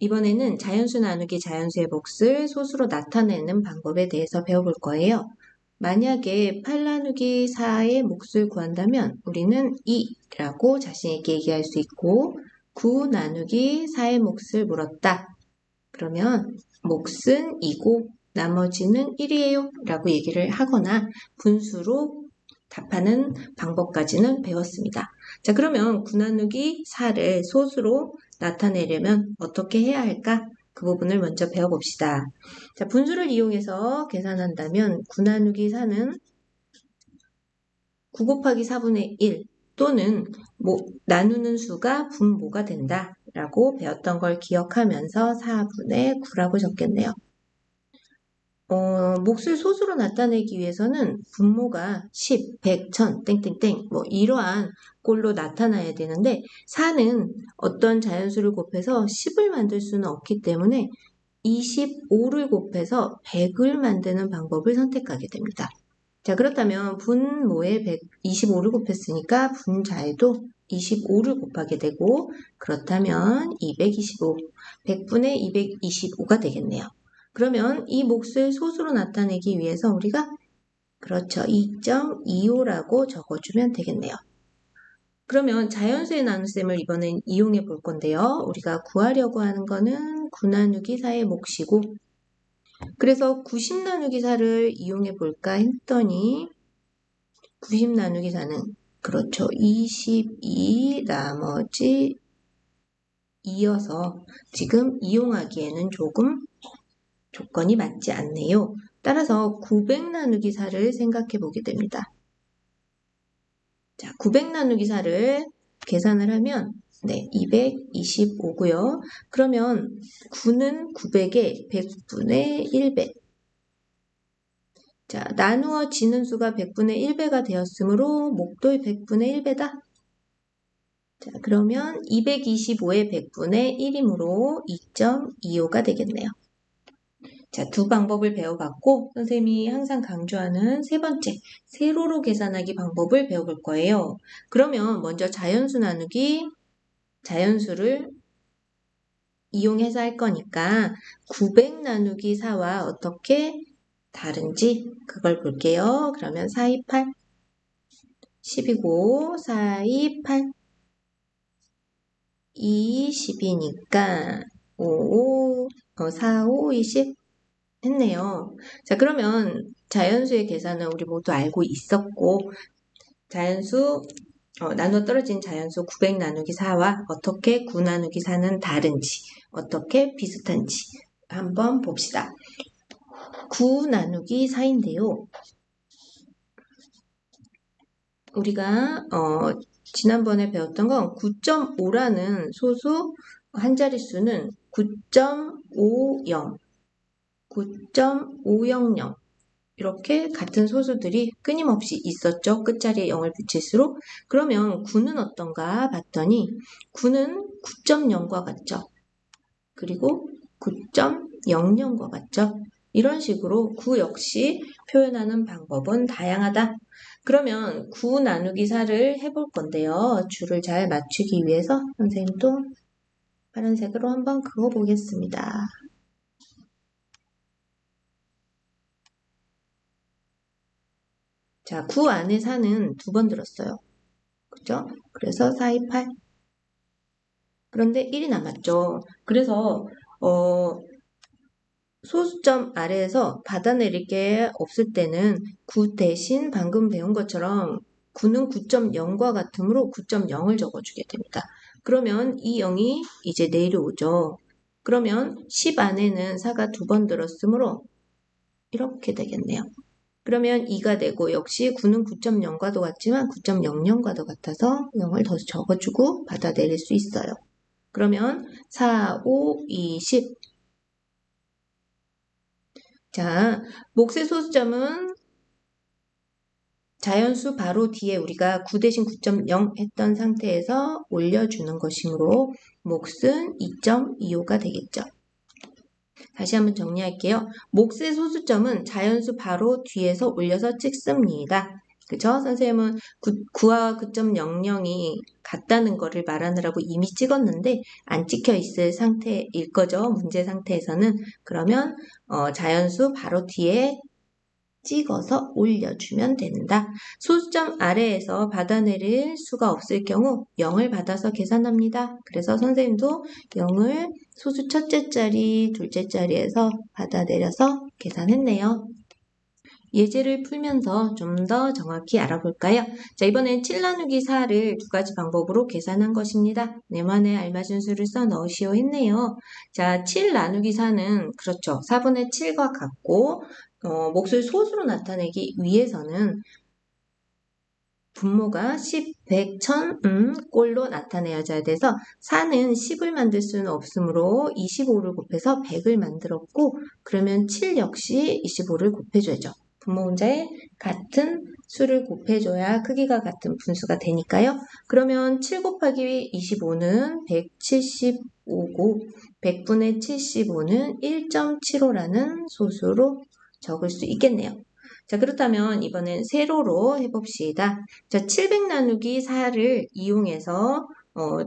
이번에는 자연수 나누기 자연수의 몫을 소수로 나타내는 방법에 대해서 배워볼 거예요. 만약에 8 나누기 4의 몫을 구한다면 우리는 2라고 자신있게 얘기할 수 있고 9 나누기 4의 몫을 물었다. 그러면 몫은 2고 나머지는 1이에요 라고 얘기를 하거나 분수로 답하는 방법까지는 배웠습니다. 자, 그러면 9 나누기 4를 소수로 나타내려면 어떻게 해야 할까? 그 부분을 먼저 배워봅시다. 자, 분수를 이용해서 계산한다면 9 나누기 4는 9 곱하기 4분의 1 또는 나누는 수가 분모가 된다 라고 배웠던 걸 기억하면서 4분의 9라고 적겠네요. 몫을 소수로 나타내기 위해서는 분모가 10, 100, 1000, 땡땡땡 이러한 꼴로 나타나야 되는데 4는 어떤 자연수를 곱해서 10을 만들 수는 없기 때문에 25를 곱해서 100을 만드는 방법을 선택하게 됩니다. 자, 그렇다면 분모에 25를 곱했으니까 분자에도 25를 곱하게 되고 그렇다면 225, 100분의 225가 되겠네요. 그러면 이 몫을 소수로 나타내기 위해서 우리가 그렇죠. 2.25라고 적어주면 되겠네요. 그러면 자연수의 나눗셈을 이번엔 이용해 볼 건데요. 우리가 구하려고 하는 거는 9 나누기 4의 몫이고 그래서 90 나누기 4를 이용해 볼까 했더니 90 나누기 4는 그렇죠. 22 나머지 2여서 지금 이용하기에는 조금 조건이 맞지 않네요. 따라서 900 나누기 4를 생각해 보게 됩니다. 자, 900 나누기 4를 계산을 하면 225고요. 그러면 9는 900에 100분의 1배. 자, 나누어지는 수가 100분의 1배가 되었으므로 목도 100분의 1배다. 자, 그러면 225의 100분의 1이므로 2.25가 되겠네요. 자, 두 방법을 배워봤고 선생님이 항상 강조하는 세 번째, 세로로 계산하기 방법을 배워볼 거예요. 그러면 먼저 자연수 나누기 자연수를 이용해서 할 거니까 900 나누기 4와 어떻게 다른지 그걸 볼게요. 그러면 4, 2, 8 10이고 4, 2, 8 2, 10이니까 5, 4, 5, 20 했네요. 자, 그러면 자연수의 계산은 우리 모두 알고 있었고 자연수 나눠 떨어진 자연수 900 나누기 4와 어떻게 9 나누기 4는 다른지 어떻게 비슷한지 한번 봅시다. 9 나누기 4인데요. 우리가 지난번에 배웠던 건 9.5라는 소수 한 자릿수는 9.50 9.500 이렇게 같은 소수들이 끊임없이 있었죠. 끝자리에 0을 붙일수록. 그러면 9는 어떤가 봤더니 9는 9.0과 같죠. 그리고 9.00과 같죠. 이런 식으로 9 역시 표현하는 방법은 다양하다. 그러면 9 나누기 4를 해볼 건데요. 줄을 잘 맞추기 위해서 선생님도 파란색으로 한번 그어보겠습니다. 자, 9 안에 4는 두 번 들었어요. 그죠? 그래서 4, 2, 8. 그런데 1이 남았죠. 그래서 소수점 아래에서 받아내릴 게 없을 때는 9 대신 방금 배운 것처럼 9는 9.0과 같으므로 9.0을 적어주게 됩니다. 그러면 이 0이 이제 내려오죠. 그러면 10 안에는 4가 두 번 들었으므로 이렇게 되겠네요. 그러면 2가 되고 역시 9는 9.0과도 같지만 9.00과도 같아서 0을 더 적어주고 받아내릴 수 있어요. 그러면 4, 5, 20. 자, 몫의 소수점은 자연수 바로 뒤에 우리가 9 대신 9.0 했던 상태에서 올려주는 것이므로 몫은 2.25가 되겠죠. 다시 한번 정리할게요. 몫의 소수점은 자연수 바로 뒤에서 올려서 찍습니다. 그죠? 선생님은 9와 9.00이 같다는 거를 말하느라고 이미 찍었는데 안 찍혀 있을 상태일 거죠. 문제 상태에서는. 그러면 자연수 바로 뒤에 찍어서 올려주면 된다. 소수점 아래에서 받아내릴 수가 없을 경우 0을 받아서 계산합니다. 그래서 선생님도 0을 소수 첫째 자리, 둘째 자리에서 받아내려서 계산했네요. 예제를 풀면서 좀 더 정확히 알아볼까요? 자, 이번엔 7 나누기 4를 두 가지 방법으로 계산한 것입니다. 네모안에 알맞은 수를 써 넣으시오 했네요. 자, 7 나누기 4는 그렇죠. 4분의 7과 같고 몫을 소수로 나타내기 위해서는 분모가 10, 100, 1000, 꼴로 나타내어져야 돼서 4는 10을 만들 수는 없으므로 25를 곱해서 100을 만들었고 그러면 7 역시 25를 곱해줘야죠. 분모 문자에 같은 수를 곱해줘야 크기가 같은 분수가 되니까요. 그러면 7 곱하기 25는 175고 100분의 75는 1.75라는 소수로 적을 수 있겠네요. 자, 그렇다면 이번엔 세로로 해봅시다. 자, 700 나누기 4를 이용해서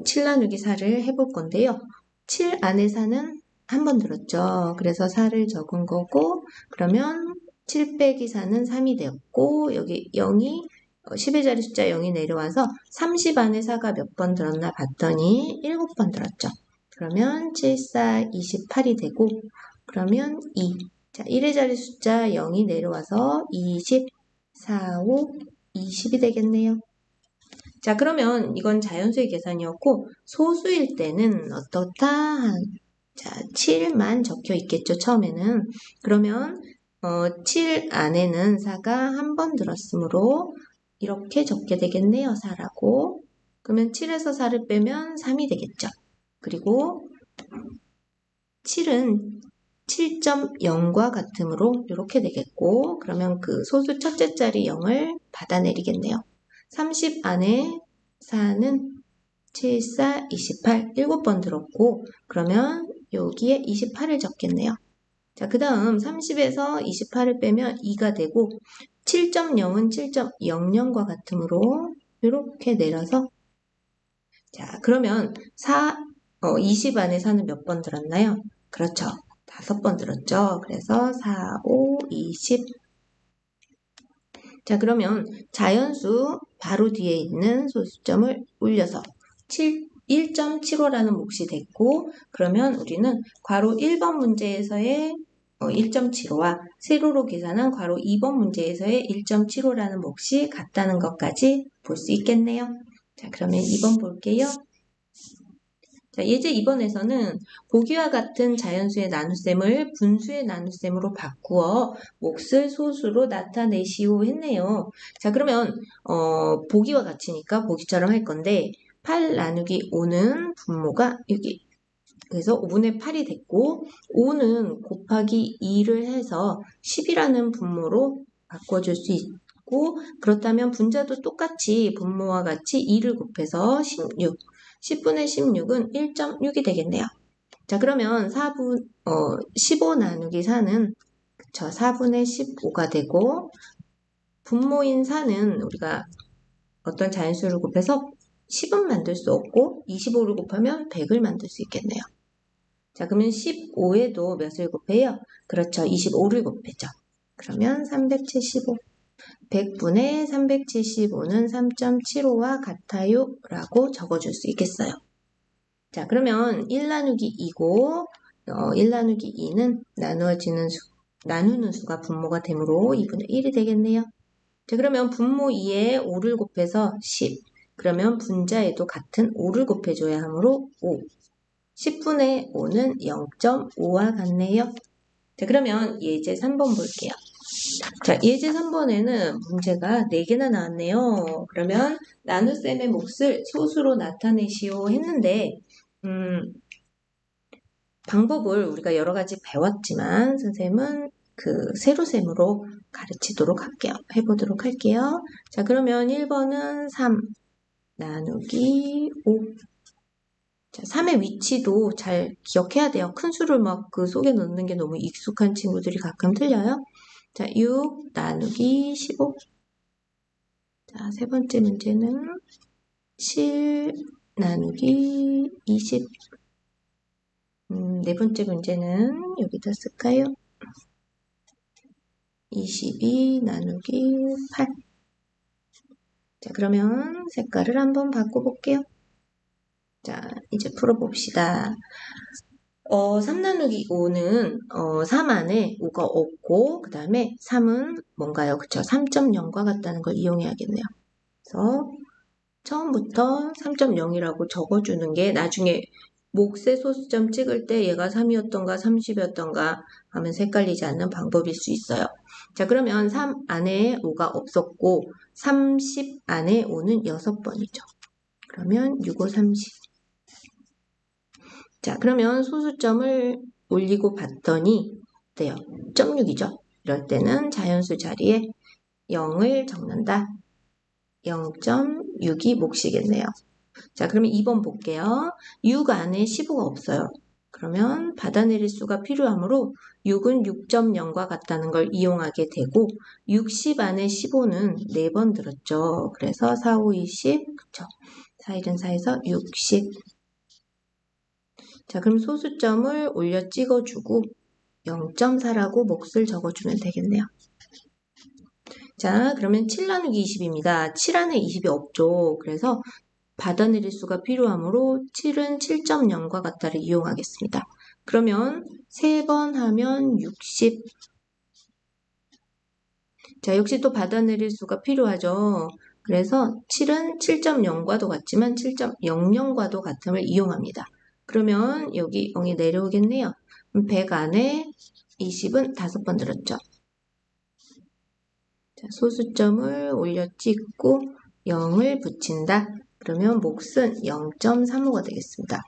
7 나누기 4를 해볼 건데요. 7 안에 4는 한 번 들었죠. 그래서 4를 적은 거고 그러면 7 빼기 4는 3이 되었고 여기 0이 10의 자리 숫자 0이 내려와서 30 안에 4가 몇 번 들었나 봤더니 7번 들었죠. 그러면 7, 4, 28이 되고 그러면 2. 자, 1의 자리 숫자 0이 내려와서 20, 4, 5, 20이 되겠네요. 자, 그러면 이건 자연수의 계산이었고 소수일 때는 어떻다? 자, 7만 적혀 있겠죠, 처음에는. 그러면 7 안에는 4가 한 번 들었으므로 이렇게 적게 되겠네요, 4라고. 그러면 7에서 4를 빼면 3이 되겠죠. 그리고 7은 7.0과 같으므로 이렇게 되겠고 그러면 그 소수 첫째 자리 0을 받아내리겠네요. 30 안에 4는 7, 4, 28, 7번 들었고 그러면 여기에 28을 적겠네요. 자, 그 다음 30에서 28을 빼면 2가 되고 7.0은 7.00과 같으므로 이렇게 내려서 자, 그러면 20 안에 4는 몇 번 들었나요? 그렇죠. 5번 들었죠. 그래서 4, 5, 20. 자, 그러면 자연수 바로 뒤에 있는 소수점을 올려서 1.75라는 몫이 됐고 그러면 우리는 괄호 1번 문제에서의 1.75와 세로로 계산한 괄호 2번 문제에서의 1.75라는 몫이 같다는 것까지 볼 수 있겠네요. 자, 그러면 2번 볼게요. 자, 예제 2번에서는 보기와 같은 자연수의 나눗셈을 분수의 나눗셈으로 바꾸어 몫을 소수로 나타내시오 했네요. 자, 그러면 보기와 같으니까 보기처럼 할 건데 8 나누기 5는 분모가 여기 그래서 5분의 8이 됐고 5는 곱하기 2를 해서 10이라는 분모로 바꿔줄 수 있고 그렇다면 분자도 똑같이 분모와 같이 2를 곱해서 16 10분의 16은 1.6이 되겠네요. 자, 그러면 15 나누기 4는 그쵸, 4분의 15가 되고 분모인 4는 우리가 어떤 자연수를 곱해서 10은 만들 수 없고 25를 곱하면 100을 만들 수 있겠네요. 자, 그러면 15에도 몇을 곱해요? 그렇죠, 25를 곱해죠. 그러면 375. 100분의 375는 3.75와 같아요 라고 적어줄 수 있겠어요. 자, 그러면 1 나누기 2고 1 나누기 2는 나누는 수가 분모가 되므로 2분의 1이 되겠네요. 자, 그러면 분모 2에 5를 곱해서 10. 그러면 분자에도 같은 5를 곱해줘야 하므로 5. 10분의 5는 0.5와 같네요. 자, 그러면 예제 3번 볼게요. 자, 예제 3번에는 문제가 4개나 나왔네요. 그러면 나눗셈의 몫을 소수로 나타내시오 했는데 방법을 우리가 여러 가지 배웠지만 선생님은 그 세로셈으로 가르치도록 할게요. 해보도록 할게요. 자, 그러면 1번은 3 나누기 5. 자, 3의 위치도 잘 기억해야 돼요. 큰 수를 막 그 속에 넣는 게 너무 익숙한 친구들이 가끔 틀려요. 자, 6 나누기 15. 자, 세 번째 문제는 7 나누기 20. 네 번째 문제는 여기다 쓸까요? 22 나누기 8. 자, 그러면 색깔을 한번 바꿔볼게요. 자, 이제 풀어봅시다. 3 나누기 5는 3 안에 5가 없고 그 다음에 3은 뭔가요? 그쵸? 3.0과 같다는 걸 이용해야겠네요. 그래서 처음부터 3.0이라고 적어주는 게 나중에 몫의 소수점 찍을 때 얘가 3이었던가 30이었던가 하면 헷갈리지 않는 방법일 수 있어요. 자, 그러면 3 안에 5가 없었고 30 안에 5는 6번이죠. 그러면 6, 5, 30. 자, 그러면 소수점을 올리고 봤더니 어때요? 0.6이죠. 이럴 때는 자연수 자리에 0을 적는다. 0.6이 몫이겠네요. 자, 그러면 2번 볼게요. 6 안에 15가 없어요. 그러면 받아내릴 수가 필요하므로 6은 6.0과 같다는 걸 이용하게 되고 60 안에 15는 4번 들었죠. 그래서 4, 5, 20, 그쵸? 4, 1은 4에서 60. 자, 그럼 소수점을 올려 찍어주고 0.4라고 몫을 적어주면 되겠네요. 자, 그러면 7 나누기 20입니다. 7 안에 20이 없죠. 그래서 받아내릴 수가 필요하므로 7은 7.0과 같다를 이용하겠습니다. 그러면 3번 하면 60. 자, 역시 또 받아내릴 수가 필요하죠. 그래서 7은 7.0과도 같지만 7.00과도 같음을 이용합니다. 그러면 여기 0이 내려오겠네요. 100 안에 20은 5번 들었죠. 자, 소수점을 올려 찍고 0을 붙인다. 그러면 몫은 0.35가 되겠습니다.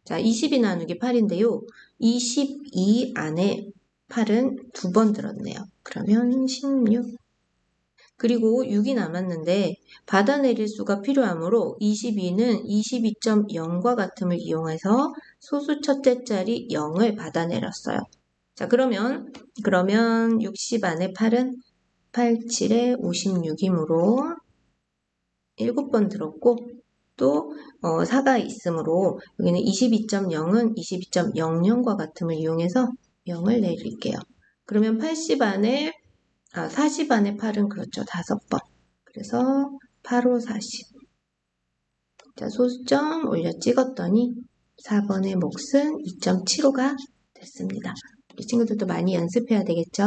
자, 22 나누기 8인데요. 22 안에 8은 2번 들었네요. 그러면 16. 그리고 6이 남았는데 받아내릴 수가 필요하므로 22는 22.0과 같음을 이용해서 소수 첫째 자리 0을 받아내렸어요. 자, 그러면 60 안에 8은 8, 7에 56이므로 7번 들었고 또 4가 있으므로 여기는 22.0은 22.00과 같음을 이용해서 0을 내릴게요. 그러면 40 안에 8은 그렇죠. 5번. 그래서 8, 5, 40. 자, 소수점 올려 찍었더니 4번의 몫은 2.75가 됐습니다. 이 친구들도 많이 연습해야 되겠죠?